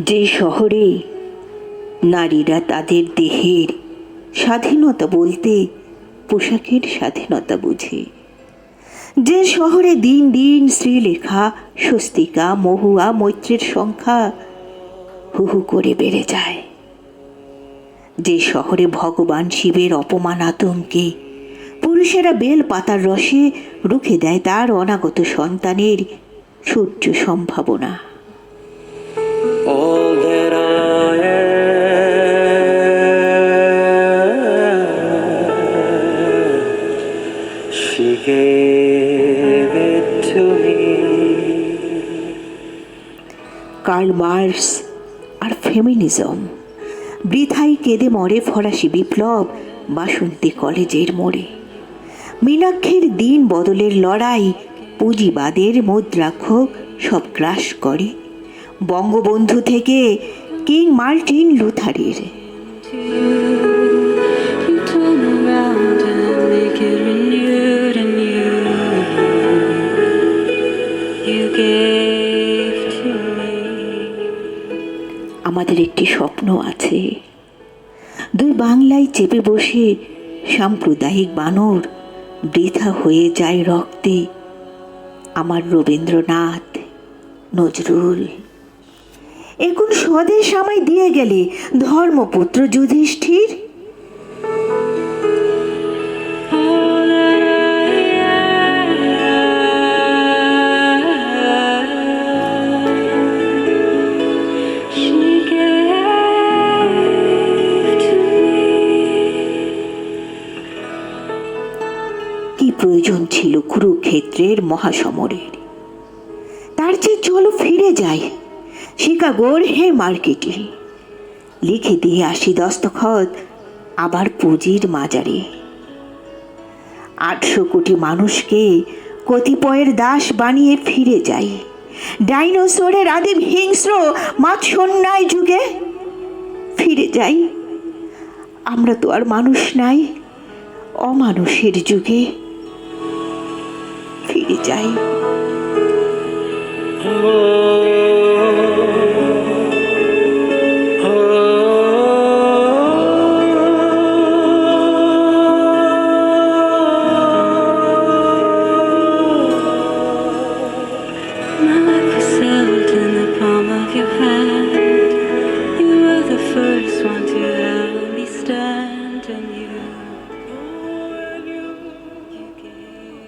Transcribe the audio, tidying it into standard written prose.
যে শহরে নারীরা তাদের দেহের স্বাধীনতা বলতে পোশাকের স্বাধীনতা বুঝে, যে শহরে দিন দিন শ্রীলেখা, স্বস্তিকা, মহুয়া, মৈত্রের সংখ্যা হু হু করে বেড়ে যায়, যে শহরে ভগবান শিবের অপমান আতঙ্কে পুরুষেরা বেল পাতার রসে রুখে দেয় তার অনাগত সন্তানের সূর্য সম্ভাবনা। All that I am, she gave it to me. Karl Marx আর ফেমিনিজম, বৃথাই কেঁদে মরে ফরাসি বিপ্লব বাসন্তী কলেজের মোড়ে, মীনাক্ষীর দিন বদলের লড়াই পুঁজিবাদের মুদ্রাক্ষ সব গ্রাস করে, বঙ্গবন্ধু থেকে কিং মার্টিন লুথারের। আমাদের একটি স্বপ্ন আছে, দুই বাংলায় চেপে বসে সাম্প্রদায়িক বানর বৃথা হয়ে যায় রক্তে। আমার রবীন্দ্রনাথ, নজরুল, এখন স্বদেশ আমায় দিয়ে গেলে ধর্মপুত্র যুধিষ্ঠির। কি প্রয়োজন ছিল কুরুক্ষেত্রের মহাসমরের? তার চেয়ে চলো ফিরে যাই শিকাগোর হে মার্কেটে, লিখে দিয়ে আসি দস্তখত আবার পুঁজির মাজারে। 800 কোটি মানুষকে কতিপয়ের দাস বানিয়ে ফিরে যাই ডাইনোসরের আদিম হিংস্র মাৎসন্যায় যুগে। ফিরে যাই, আমরা তো আর মানুষ নাই, অমানুষের যুগে। ফিরে যাই। In the palm of your hand, you were the first one